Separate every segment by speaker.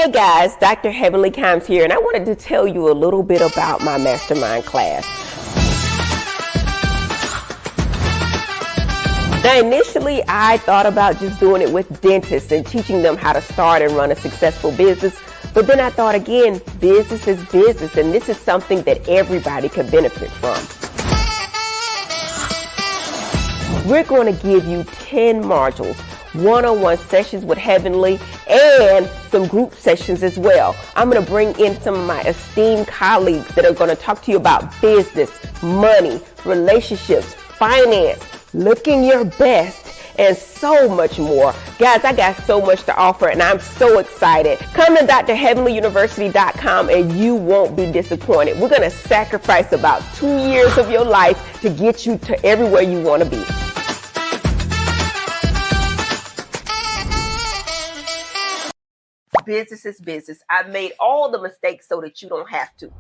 Speaker 1: Hey guys, Dr. Heavenly Combs here, and I wanted to tell you a little bit about my mastermind class. Now, initially, I thought about just doing it with dentists and teaching them how to start and run a successful business. But then I thought again, business is business, and this is something that everybody can benefit from. We're going to give you 10 modules, one-on-one sessions with Heavenly, and some group sessions as well. I'm going to bring in some of my esteemed colleagues that are going to talk to you about business, money, relationships, finance, looking your best, and so much more. Guys, I got so much to offer, and I'm so excited. Come to drheavenlyuniversity.com and you won't be disappointed. We're going to sacrifice about 2 years of your life to get you to everywhere you want to be. Business is business. I've made all the mistakes so that you don't have to.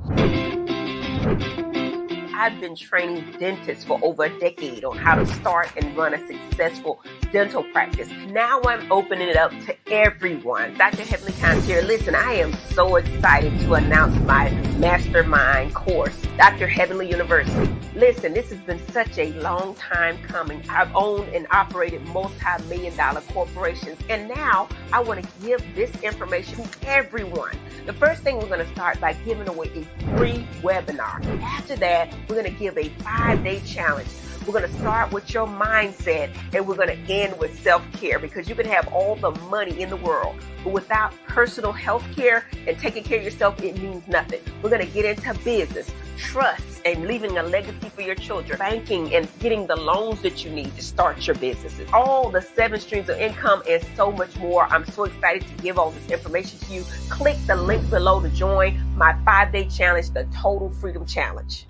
Speaker 1: I've been training dentists for over a decade on how to start and run a successful dental practice. Now I'm opening it up to everyone. Dr. Heavenly Combs here. Listen, I am so excited to announce my Mastermind course, Dr. Heavenly University. Listen, this has been such a long time coming. I've owned and operated multi-million-dollar corporations, and now I want to give this information to everyone. The first thing, we're going to start by giving away a free webinar. After that, we're going to give a 5-day challenge. We're going to start with your mindset, and we're going to end with self-care, because you can have all the money in the world, but without personal health care and taking care of yourself, it means nothing. We're going to get into business, trust, and leaving a legacy for your children, banking, and getting the loans that you need to start your businesses, all the 7 streams of income, and so much more. I'm so excited to give all this information to you. Click the link below to join my 5-day challenge, the Total Freedom Challenge.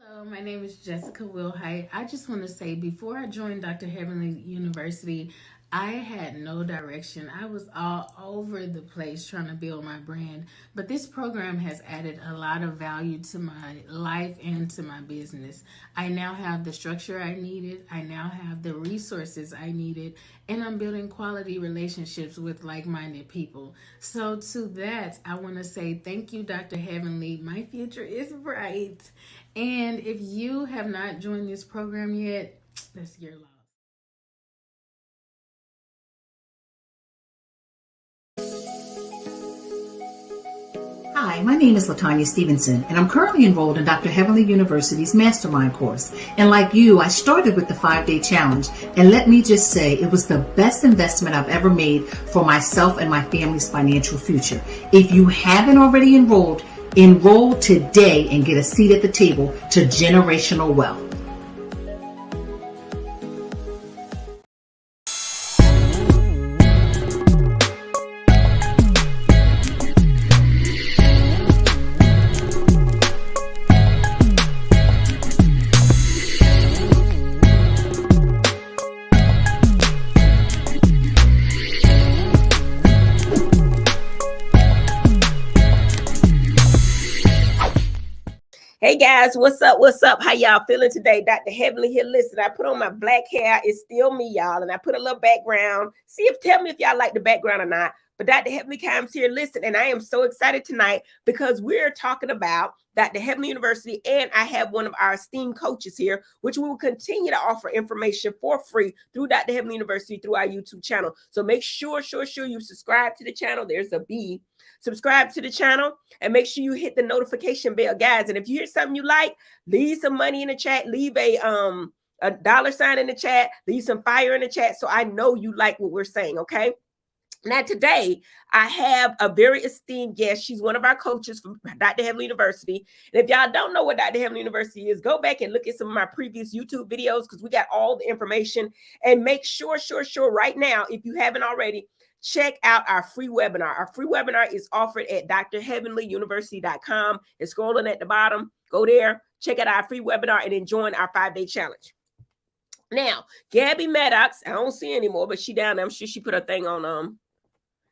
Speaker 2: Hello, my name is Jessica Wilhite. I just want to say, before I joined Dr. Heavenly University, I had no direction. I was all over the place trying to build my brand, but this program has added a lot of value to my life and to my business. I now have the structure I needed. I now have the resources I needed, and I'm building quality relationships with like-minded people. So to that, I want to say thank you, Dr. Heavenly. My future is bright. And if you have not joined this program yet, that's your loss.
Speaker 3: Hi, my name is LaTanya Stevenson, and I'm currently enrolled in Dr. Heavenly University's Mastermind course. And like you, I started with the 5-day challenge, and let me just say, it was the best investment I've ever made for myself and my family's financial future. If you haven't already enroll today and get a seat at the table to generational wealth.
Speaker 1: Hey guys, what's up? What's up? How y'all feeling today? Dr. Heavenly here. Listen, I put on my black hair. It's still me, y'all. And I put a little background. Tell me if y'all like the background or not. But Dr. Heavenly Combs here. Listen, and I am so excited tonight because we're talking about Dr. Heavenly University, and I have one of our esteemed coaches here, which we will continue to offer information for free through Dr. Heavenly University through our YouTube channel. So make sure you subscribe to the channel. There's a B. Subscribe to the channel and make sure you hit the notification bell, guys. And if you hear something you like, leave some money in the chat. Leave a $sign in the chat. Leave some fire in the chat so I know you like what we're saying, okay? Now, today, I have a very esteemed guest. She's one of our coaches from Dr. Heavenly University. And if y'all don't know what Dr. Heavenly University is, go back and look at some of my previous YouTube videos because we got all the information. And make sure right now, if you haven't already, check out our free webinar. Our free webinar is offered at drheavenlyuniversity.com. It's scrolling at the bottom. Go there, check out our free webinar, and then join our 5-day challenge. Now, Gabbie Maddox, I don't see anymore, but she down there. I'm sure she put her thing on.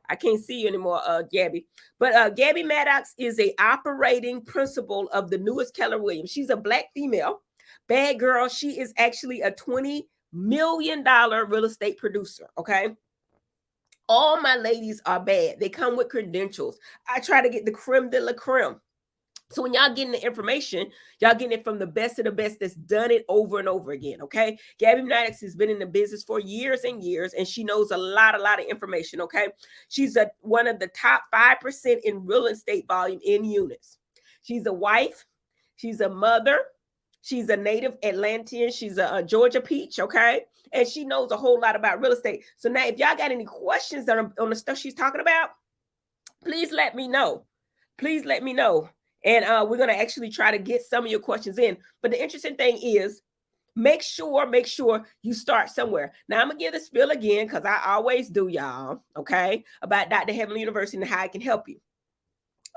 Speaker 1: I can't see you anymore, Gabbie. But Gabbie Maddox is a operating principal of the newest Keller Williams. She's a Black female, bad girl. She is actually a 20 million real estate producer, okay? All my ladies are bad. They come with credentials. I try to get the creme de la creme. So when y'all getting the information, y'all getting it from the best of the best that's done it over and over again, okay? Gabbie Maddox has been in the business for years and years, and she knows a lot of information, okay? She's one of the top 5% in real estate volume in units. She's a wife. She's a mother. She's a native Atlantean. She's a Georgia peach, okay? And she knows a whole lot about real estate. So now if y'all got any questions on the stuff she's talking about, please let me know. Please let me know. And we're going to actually try to get some of your questions in. But the interesting thing is, make sure you start somewhere. Now, I'm going to give the spiel again because I always do, y'all, okay, about Dr. Heavenly University and how I can help you.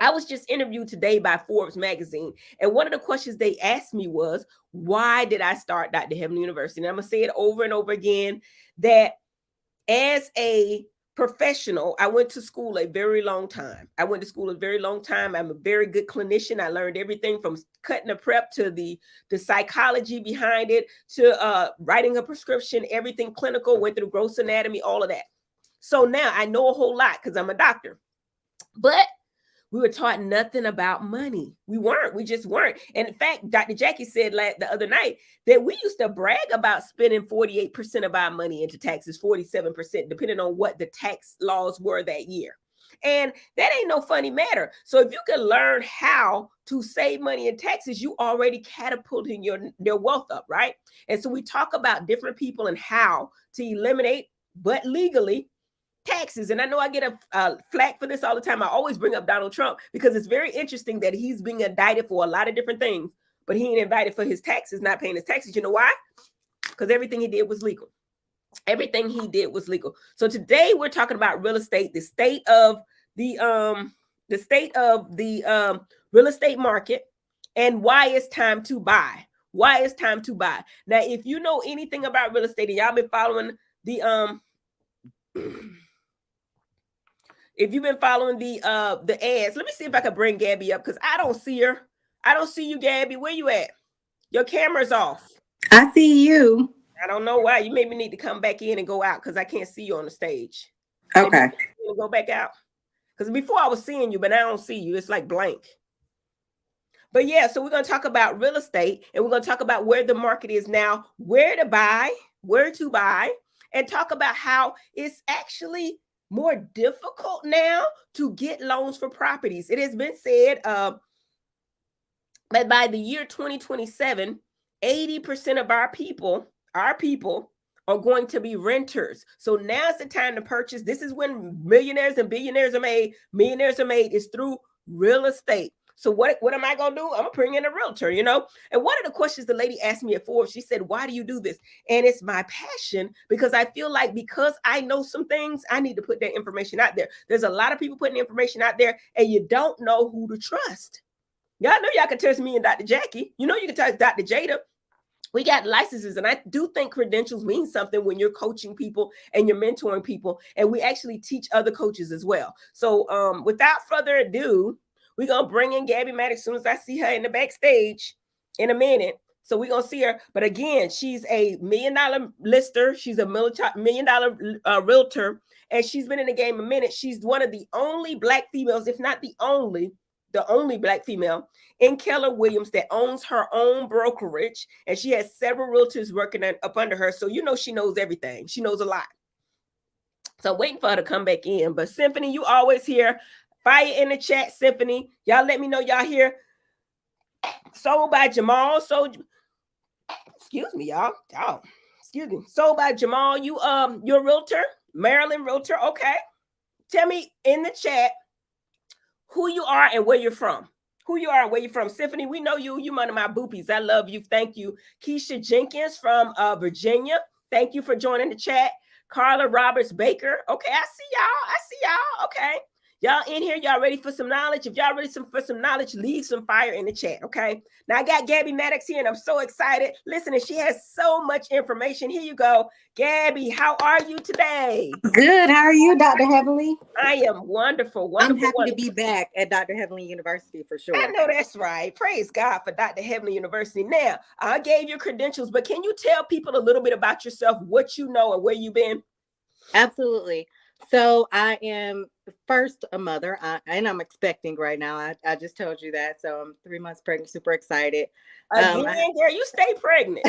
Speaker 1: I was just interviewed today by Forbes magazine, and one of the questions they asked me was, why did I start Dr. Heavenly University? And I'm going to say it over and over again, that as a professional, I went to school a very long time. I'm a very good clinician. I learned everything from cutting a prep to the psychology behind it, to writing a prescription, everything clinical, went through gross anatomy, all of that. So now I know a whole lot because I'm a doctor. But we were taught nothing about money. We just weren't. And in fact, Dr. Jackie said the other night that we used to brag about spending 48% of our money into taxes, 47%, depending on what the tax laws were that year. And that ain't no funny matter. So if you can learn how to save money in taxes, you already catapulting your wealth up, right? And so we talk about different people and how to eliminate, but legally, taxes. And I know I get a flack for this all the time. I always bring up Donald Trump because it's very interesting that he's being indicted for a lot of different things, but he ain't indicted for his taxes, not paying his taxes. You know why? Because everything he did was legal. Everything he did was legal. So today we're talking about real estate, the state of the real estate market, and why it's time to buy. Why it's time to buy. Now, if you know anything about real estate and y'all been following the if you've been following the ads, let me see if I can bring Gabbie up because I don't see her. I don't see you, Gabbie. Where you at? Your camera's off.
Speaker 4: I see you.
Speaker 1: I don't know why. You maybe need to come back in and go out because I can't see you on the stage.
Speaker 4: Okay.
Speaker 1: Go back out. Because before I was seeing you, but now I don't see you. It's like blank. But yeah, so we're going to talk about real estate and we're going to talk about where the market is now, where to buy, and talk about how it's actually more difficult now to get loans for properties. It has been said that by the year 2027, 80% of our people are going to be renters. So now's the time to purchase. This is when millionaires and billionaires are made. Millionaires are made is through real estate. So what am I going to do? I'm going to bring in a realtor, you know? And one of the questions the lady asked me at Forbes, she said, why do you do this? And it's my passion because I feel like because I know some things, I need to put that information out there. There's a lot of people putting information out there and you don't know who to trust. Y'all know y'all can trust me and Dr. Jackie. You know you can trust Dr. Jada. We got licenses, and I do think credentials mean something when you're coaching people and you're mentoring people, and we actually teach other coaches as well. So without further ado, we're going to bring in Gabbie Maddox as soon as I see her in the backstage in a minute. So we're going to see her. But again, she's a $1 million lister. She's a $1 million realtor, and she's been in the game a minute. She's one of the only Black females, if not the only Black female in Keller Williams that owns her own brokerage. And she has several realtors working up under her. So, you know, she knows everything. She knows a lot. So waiting for her to come back in. But Symphony, you always here. Fire in the chat, Symphony. Y'all let me know y'all here. Sold by Jamal. Excuse me, y'all. Excuse me. Sold by Jamal. You're a realtor, Maryland realtor. Okay. Tell me in the chat who you are and where you're from. Who you are and where you're from. Symphony, we know you. You one of my boopies. I love you. Thank you. Keisha Jenkins from Virginia. Thank you for joining the chat. Carla Roberts Baker. Okay, I see y'all. Okay. Y'all in here, y'all ready for some knowledge? If y'all ready for some knowledge, leave some fire in the chat, okay? Now, I got Gabbie Maddox here, and I'm so excited. Listen, and she has so much information. Here you go. Gabbie, how are you today?
Speaker 4: Good. How are you, Dr. Heavenly?
Speaker 1: I am wonderful,
Speaker 4: I'm
Speaker 1: wonderful,
Speaker 4: happy
Speaker 1: wonderful.
Speaker 4: to be back at Dr. Heavenly University for sure.
Speaker 1: I know that's right. Praise God for Dr. Heavenly University. Now, I gave you credentials, but can you tell people a little bit about yourself, what you know and where you've been?
Speaker 4: Absolutely. So I am first a mother, and I'm expecting right now. I just told you that. So I'm 3 months pregnant, super excited.
Speaker 1: Again, girl, you stay pregnant.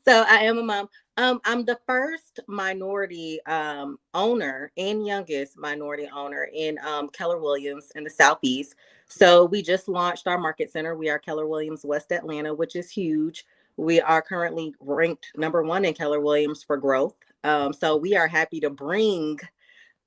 Speaker 4: So I am a mom. I'm the first minority owner and youngest minority owner in Keller Williams in the Southeast. So we just launched our market center. We are Keller Williams West Atlanta, which is huge. We are currently ranked #1 in Keller Williams for growth. So we are happy to bring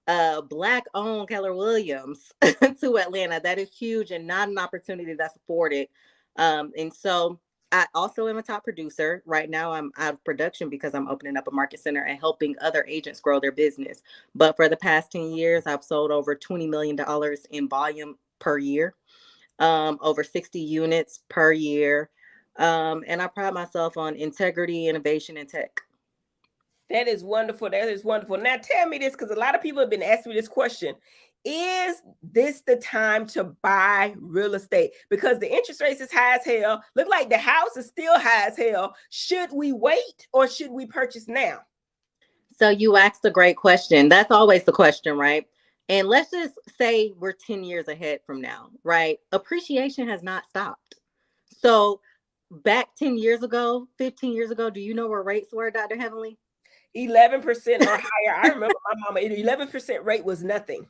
Speaker 4: Black-owned Keller Williams to Atlanta. That is huge and not an opportunity that's afforded. And so I also am a top producer. Right now, I'm out of production because I'm opening up a market center and helping other agents grow their business. But for the past 10 years, I've sold over $20 million in volume per year, over 60 units per year. And I pride myself on integrity, innovation, and tech.
Speaker 1: That is wonderful. That is wonderful. Now tell me this, because a lot of people have been asking me this question. Is this the time to buy real estate? Because the interest rates is high as hell. Look like the house is still high as hell. Should we wait or should we purchase now?
Speaker 4: So you asked a great question. That's always the question, right? And let's just say we're 10 years ahead from now, right? Appreciation has not stopped. So back 10 years ago, 15 years ago, do you know where rates were, Dr. Heavenly?
Speaker 1: 11% or higher. I remember my mama, 11% rate was nothing.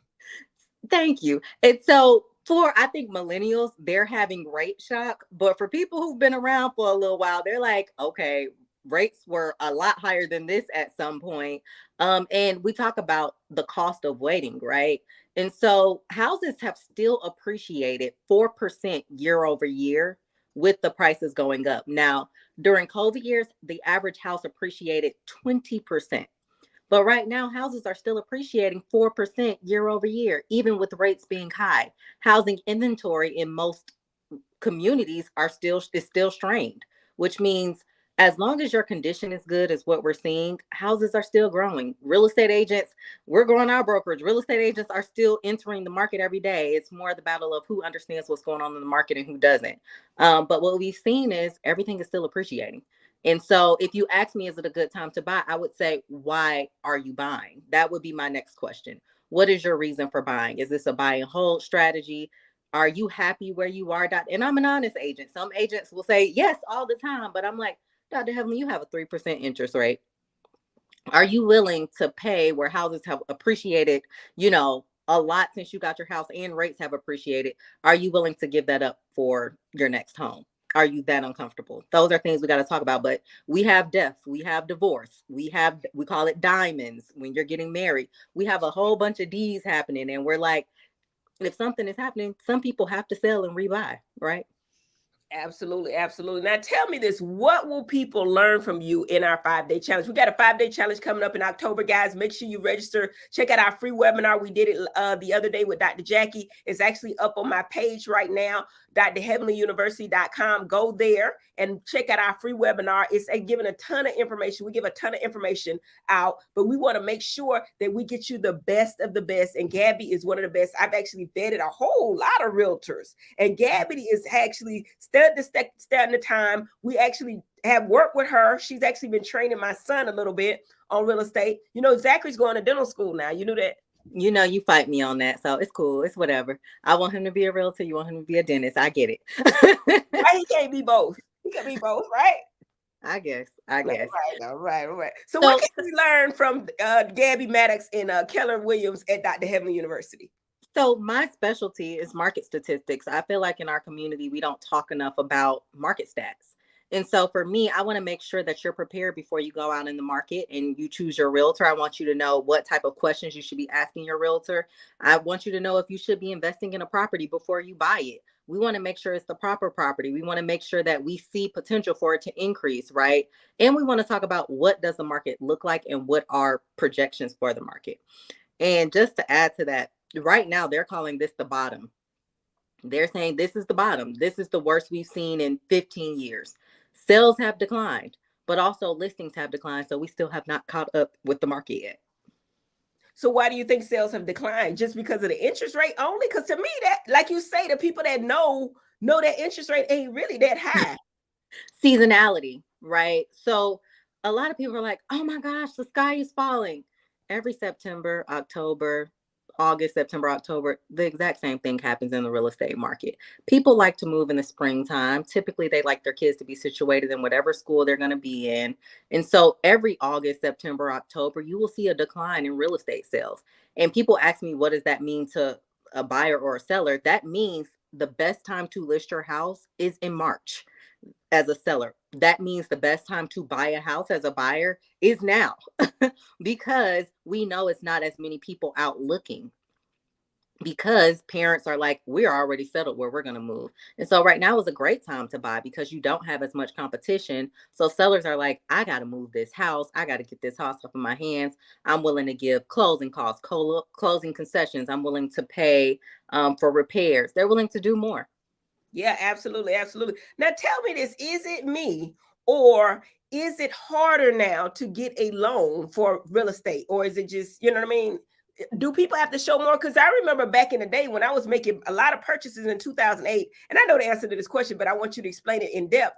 Speaker 4: Thank you. And so for, I think millennials, they're having rate shock. But for people who've been around for a little while, they're like, okay, rates were a lot higher than this at some point. And we talk about the cost of waiting, right? And so houses have still appreciated 4% year over year with the prices going up. Now, during COVID years, the average house appreciated 20%. But right now, houses are still appreciating 4% year over year, even with rates being high. Housing inventory in most communities is still strained, which means as long as your condition is good, is what we're seeing, houses are still growing. Real estate agents, we're growing our brokerage. Real estate agents are still entering the market every day. It's more the battle of who understands what's going on in the market and who doesn't. But what we've seen is everything is still appreciating. And so if you ask me, is it a good time to buy? I would say, why are you buying? That would be my next question. What is your reason for buying? Is this a buy and hold strategy? Are you happy where you are? And I'm an honest agent. Some agents will say yes all the time, but I'm like, Dr. Heavenly, you have a 3% interest rate. Are you willing to pay where houses have appreciated, a lot since you got your house and rates have appreciated? Are you willing to give that up for your next home? Are you that uncomfortable? Those are things we got to talk about. But we have death, we have divorce, we call it diamonds when you're getting married. We have a whole bunch of D's happening. And we're like, if something is happening, some people have to sell and rebuy, right?
Speaker 1: Absolutely, absolutely. Now tell me this, what will people learn from you in our 5-day challenge? We got a 5-day challenge coming up in October, guys. Make sure you register. Check out our free webinar. We did it the other day with Dr. Jackie. It's actually up on my page right now, drheavenlyuniversity.com. Go there and check out our free webinar. It's giving a ton of information. We give a ton of information out, but we want to make sure that we get you the best of the best. And Gabbie is one of the best. I've actually vetted a whole lot of realtors, and Gabbie is actually studying the time. We actually have worked with her. She's actually been training my son a little bit on real estate. Zachary's going to dental school now. You knew that?
Speaker 4: You fight me on that, so it's cool. It's whatever. I want him to be a realtor. You want him to be a dentist. I get it.
Speaker 1: Why he can't be both? He can be both, right?
Speaker 4: I guess.
Speaker 1: All right. So what can we learn from Gabbie Maddox and Keller Williams at Dr. Heavenly University?
Speaker 4: So my specialty is market statistics. I feel like in our community, we don't talk enough about market stats. And so for me, I want to make sure that you're prepared before you go out in the market and you choose your realtor. I want you to know what type of questions you should be asking your realtor. I want you to know if you should be investing in a property before you buy it. We want to make sure it's the proper property. We want to make sure that we see potential for it to increase, right? And we want to talk about what does the market look like and what are projections for the market. And just to add to that, right now they're calling this the bottom. They're saying this is the bottom. This is the worst we've seen in 15 years. Sales have declined, but also listings have declined. So we still have not caught up with the market yet.
Speaker 1: So why do you think sales have declined? Just because of the interest rate only? Because to me, that, like you say, the people that know that interest rate ain't really that high.
Speaker 4: Seasonality, right? So a lot of people are like, oh my gosh, the sky is falling. Every September, October, August, September, October, the exact same thing happens in the real estate market. People like to move in the springtime. Typically, they like their kids to be situated in whatever school they're going to be in. And so every August, September, October, you will see a decline in real estate sales. And people ask me, what does that mean to a buyer or a seller? That means the best time to list your house is in March. As a seller, that means the best time to buy a house as a buyer is now, because we know it's not as many people out looking, because parents are like, we're already settled where we're going to move. And so right now is a great time to buy because you don't have as much competition. So sellers are like, I got to move this house. I got to get this house off of my hands. I'm willing to give closing costs, closing concessions. I'm willing to pay for repairs. They're willing to do more.
Speaker 1: Yeah, absolutely. Absolutely. Now tell me this, is it me, or is it harder now to get a loan for real estate? Or is it just, you know what I mean? Do people have to show more? Because I remember back in the day when I was making a lot of purchases in 2008, and I know the answer to this question, but I want you to explain it in depth.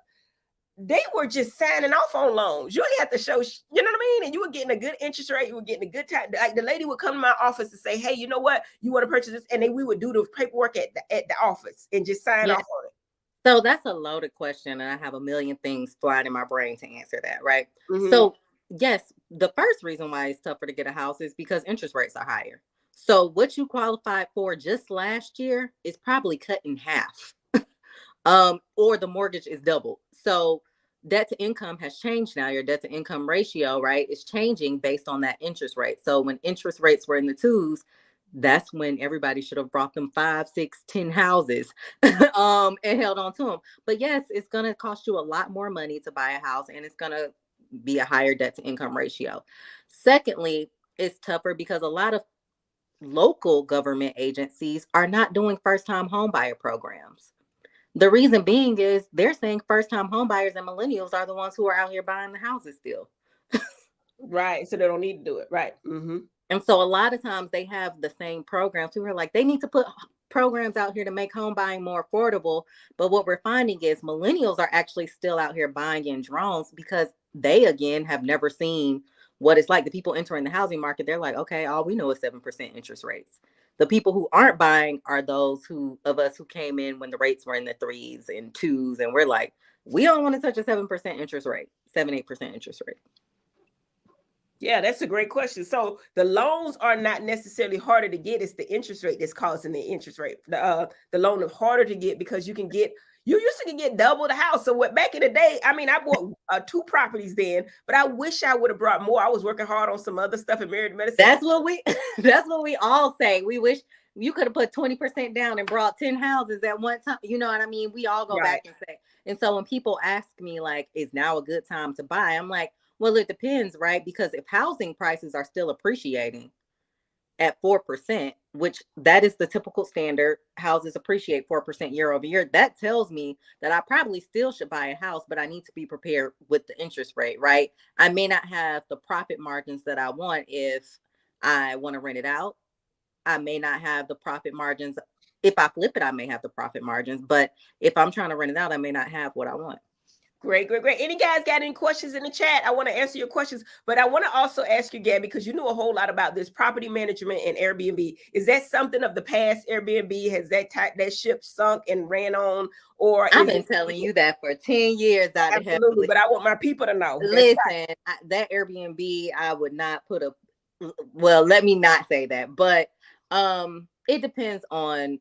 Speaker 1: They were just signing off on loans. You only have to show, you know what I mean? And you were getting a good interest rate. You were getting a good time. Like the lady would come to my office and say, hey, you know what? You want to purchase this? And then we would do the paperwork at the office and just sign off on it.
Speaker 4: So that's a loaded question. And I have a million things flying in my brain to answer that, right?
Speaker 1: Mm-hmm.
Speaker 4: So yes, the first reason why it's tougher to get a house is because interest rates are higher. So what you qualified for just last year is probably cut in half. Or the mortgage is doubled. So debt to income has changed now. Your debt to income ratio, right, is changing based on that interest rate. So when interest rates were in the twos, that's when everybody should have brought them 5, 6, 10 houses and held on to them. But yes, it's going to cost you a lot more money to buy a house, and it's going to be a higher debt to income ratio. Secondly, it's tougher because a lot of local government agencies are not doing first-time home buyer programs. The reason being is they're saying first-time home buyers and millennials are the ones who are out here buying the houses still.
Speaker 1: Right. So they don't need to do it. Right. Mm-hmm.
Speaker 4: And so a lot of times they have the same programs. People are like, they need to put programs out here to make home buying more affordable. But what we're finding is millennials are actually still out here buying in drones because they, again, have never seen what it's like. The people entering the housing market, they're like, okay, all we know is 7% interest rates. The people who aren't buying are those of us who came in when the rates were in the 3s and 2s. And we're like, we don't want to touch a 7% interest rate, 7-8% interest rate.
Speaker 1: Yeah, that's a great question. So the loans are not necessarily harder to get. It's the interest rate that's causing the interest rate. The loan is harder to get because you used to get double the house. So what back in the day, I mean, I bought 2 properties then, but I wish I would have brought more. I was working hard on some other stuff in Married Medicine.
Speaker 4: That's what we all say. We wish you could have put 20% down and brought 10 houses at one time. You know what I mean? We all go back and say. And so when people ask me like, is now a good time to buy? I'm like, well, it depends, right? Because if housing prices are still appreciating at 4%, which that is the typical standard, houses appreciate 4% year over year, that tells me that I probably still should buy a house, but I need to be prepared with the interest rate, right? I may not have the profit margins that I want if I want to rent it out. I may not have the profit margins. If I flip it, I may have the profit margins, but if I'm trying to rent it out, I may not have what I want.
Speaker 1: Great. Any guys got any questions in the chat? I want to answer your questions, but I want to also ask you, Gabbie, because you know a whole lot about this property management and Airbnb. Is that something of the past? Airbnb, has that ship sunk and ran on? Or
Speaker 4: I've been telling you that for 10 years.
Speaker 1: Absolutely, but I want my people to know.
Speaker 4: Listen, that Airbnb, I would not let me not say that, but it depends on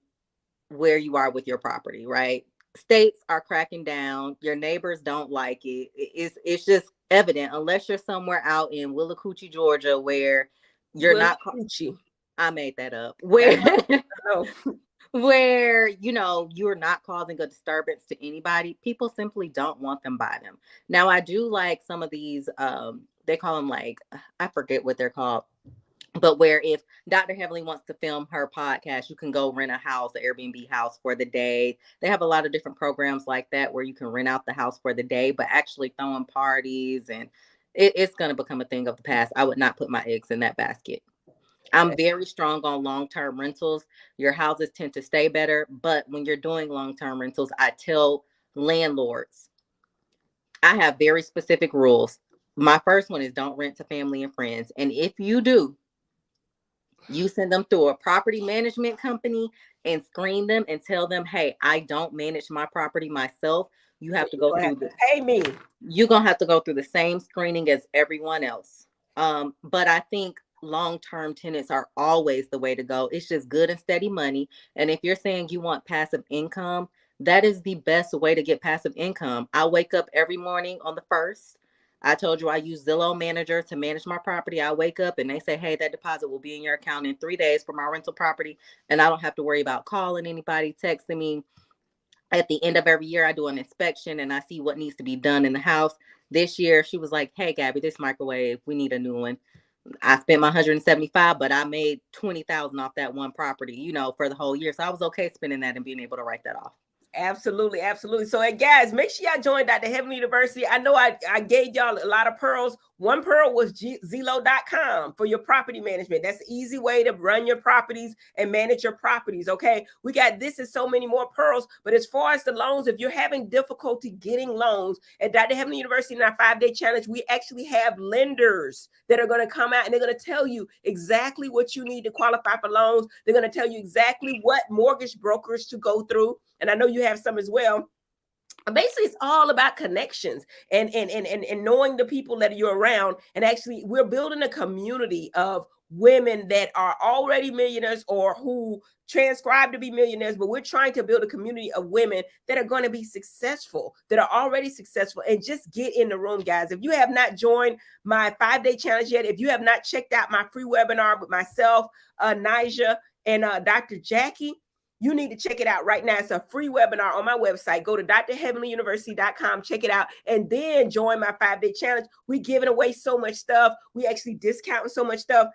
Speaker 4: where you are with your property, right? States are cracking down. Your neighbors don't like it. It's just evident unless you're somewhere out in Willacoochee, Georgia, where you're not. I made that up. Where you're not causing a disturbance to anybody. People simply don't want them by them. Now I do like some of these. They call them I forget what they're called. But where if Dr. Heavenly wants to film her podcast, you can go rent a house, an Airbnb house for the day. They have a lot of different programs like that where you can rent out the house for the day, but actually throwing parties, and it's going to become a thing of the past. I would not put my eggs in that basket. I'm very strong on long-term rentals. Your houses tend to stay better, but when you're doing long-term rentals, I tell landlords, I have very specific rules. My first one is don't rent to family and friends. And if you do, you send them through a property management company and screen them and tell them, hey, I don't manage my property myself. You have to go through this.
Speaker 1: Pay me.
Speaker 4: You're going to have to go through the same screening as everyone else. But I think long-term tenants are always the way to go. It's just good and steady money. And if you're saying you want passive income, that is the best way to get passive income. I wake up every morning on the 1st. I told you I use Zillow Manager to manage my property. I wake up and they say, hey, that deposit will be in your account in 3 days for my rental property. And I don't have to worry about calling anybody, texting me. At the end of every year, I do an inspection and I see what needs to be done in the house. This year, she was like, hey, Gabbie, this microwave, we need a new one. I spent my $175, but I made $20,000 off that one property, for the whole year. So I was okay spending that and being able to write that off.
Speaker 1: Absolutely, absolutely. So, hey, guys, make sure y'all join Dr. Heavenly University. I know I gave y'all a lot of pearls. One pearl was Zillow.com for your property management. That's an easy way to run your properties and manage your properties, okay? We got this and so many more pearls. But as far as the loans, if you're having difficulty getting loans at Dr. Heavenly University in our 5-day challenge, we actually have lenders that are going to come out and they're going to tell you exactly what you need to qualify for loans. They're going to tell you exactly what mortgage brokers to go through. And I know you have some as well. Basically, it's all about connections and knowing the people that you're around. And actually, we're building a community of women that are already millionaires or who transcribe to be millionaires, but we're trying to build a community of women that are going to be successful, that are already successful. And just get in the room, guys. If you have not joined my 5-day challenge yet, if you have not checked out my free webinar with myself, Nija, and Dr. Jackie, you need to check it out right now. It's a free webinar on my website. Go to drheavenlyuniversity.com, check it out, and then join my 5-day challenge. We're giving away so much stuff. We actually discounting so much stuff.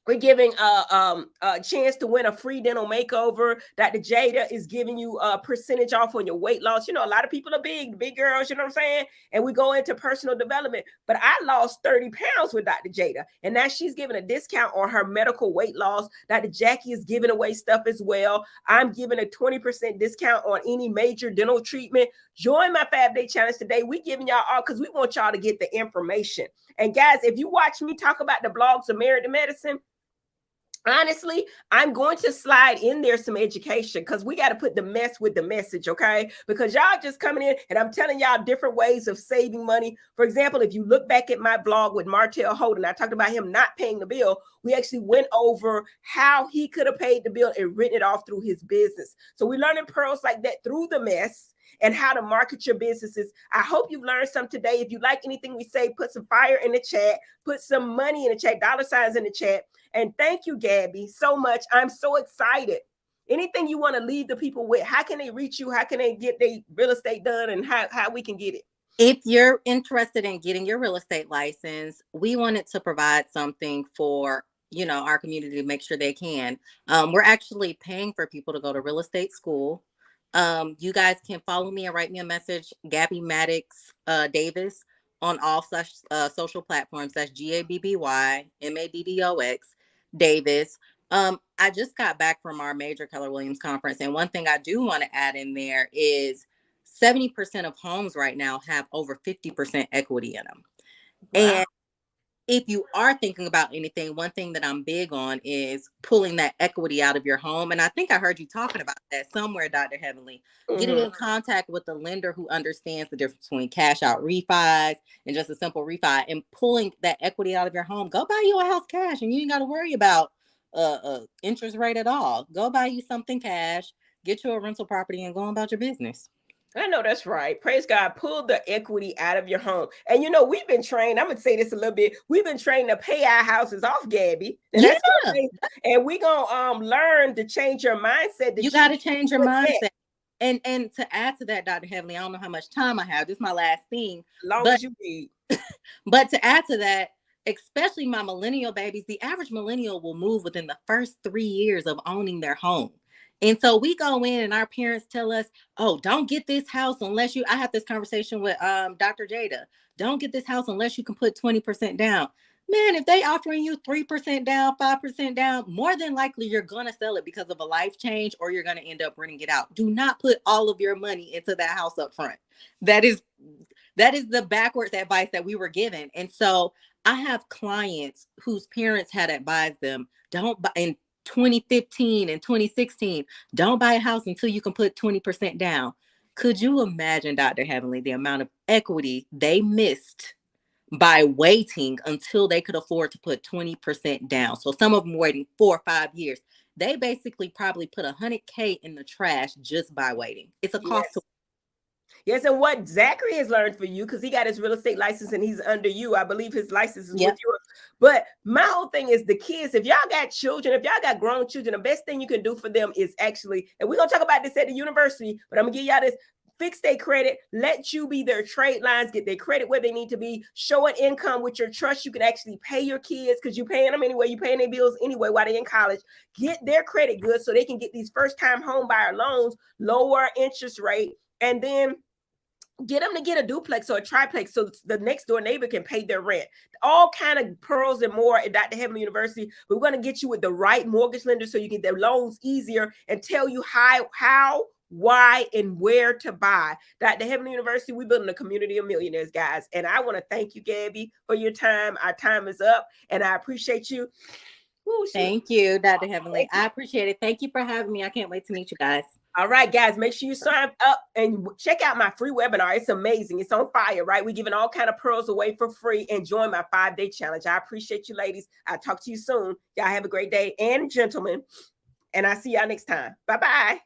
Speaker 1: We're giving a chance to win a free dental makeover. Dr. Jada is giving you a percentage off on your weight loss. A lot of people are big girls, you know what I'm saying? And we go into personal development. But I lost 30 pounds with Dr. Jada. And now she's giving a discount on her medical weight loss. Dr. Jackie is giving away stuff as well. I'm giving a 20% discount on any major dental treatment. Join my 5-day challenge today. We giving y'all all because we want y'all to get the information. And guys, if you watch me talk about the blogs of Married to Medicine, honestly, I'm going to slide in there some education because we got to put the mess with the message, okay? Because y'all just coming in and I'm telling y'all different ways of saving money. For example, if you look back at my vlog with Martell Holden, I talked about him not paying the bill. We actually went over how he could have paid the bill and written it off through his business. So we're learning pearls like that through the mess and how to market your businesses. I hope you've learned some today. If you like anything we say, put some fire in the chat, put some money in the chat, $signs in the chat. And thank you, Gabbie, so much. I'm so excited. Anything you want to leave the people with, how can they reach you? How can they get their real estate done and how we can get it?
Speaker 4: If you're interested in getting your real estate license, we wanted to provide something for our community to make sure they can. We're actually paying for people to go to real estate school. You guys can follow me and write me a message, Gabbie Maddox Davis, on all such social platforms. That's GABBY MADDOX Davis. I just got back from our major Keller Williams conference, and one thing I do want to add in there is 70% of homes right now have over 50% equity in them. Wow. And if you are thinking about anything, one thing that I'm big on is pulling that equity out of your home. And I think I heard you talking about that somewhere, Dr. Heavenly. Mm-hmm. Getting in contact with a lender who understands the difference between cash out refis and just a simple refi, and pulling that equity out of your home. Go buy you a house cash and you ain't got to worry about interest rate at all. Go buy you something cash, get you a rental property, and go about your business.
Speaker 1: I know that's right. Praise God. Pull the equity out of your home. And we've been trained. I'm going to say this a little bit. We've been trained to pay our houses off, Gabbie. And
Speaker 4: yeah.
Speaker 1: And we're going to learn to change your mindset.
Speaker 4: You got to change your mindset. And to add to that, Dr. Heavenly, I don't know how much time I have. This is my last thing.
Speaker 1: Long as you need.
Speaker 4: But to add to that, especially my millennial babies, the average millennial will move within the first 3 years of owning their home. And so we go in and our parents tell us, oh, don't get this house unless I had this conversation with Dr. Jada. Don't get this house unless you can put 20% down. Man, if they offering you 3% down, 5% down, more than likely you're going to sell it because of a life change, or you're going to end up renting it out. Do not put all of your money into that house up front. That is the backwards advice that we were given. And so I have clients whose parents had advised them, don't buy in 2015 and 2016, don't buy a house until you can put 20% down. Could you imagine, Dr. Heavenly, the amount of equity they missed by waiting until they could afford to put 20% down? So some of them waiting 4 or 5 years. They basically probably put $100K in the trash just by waiting. It's a cost to.
Speaker 1: Yes, and what Zachary has learned for you, because he got his real estate license and he's under you. I believe his license is with you. But my whole thing is the kids, if y'all got children, if y'all got grown children, the best thing you can do for them is actually, and we're going to talk about this at the university, but I'm going to give y'all this, fix their credit, let you be their trade lines, get their credit where they need to be, show an income with your trust. You can actually pay your kids because you're paying them anyway. You're paying their bills anyway while they're in college. Get their credit good so they can get these first-time home buyer loans, lower interest rate, and then get them to get a duplex or a triplex so the next door neighbor can pay their rent. All kind of pearls and more at Dr. Heavenly University. We're going to get you with the right mortgage lender so you get their loans easier and tell you how, why, and where to buy. Dr. Heavenly University, we're building a community of millionaires, guys. And I want to thank you, Gabbie, for your time. Our time is up, and I appreciate you.
Speaker 4: Ooh, thank you, Dr. Heavenly. I appreciate it. Thank you for having me. I can't wait to meet you guys.
Speaker 1: All right, guys, make sure you sign up and check out my free webinar. It's amazing. It's on fire, right? We're giving all kind of pearls away for free, and join my 5-day challenge. I appreciate you, ladies. I'll talk to you soon. Y'all have a great day, and gentlemen, and I'll see y'all next time. Bye-bye.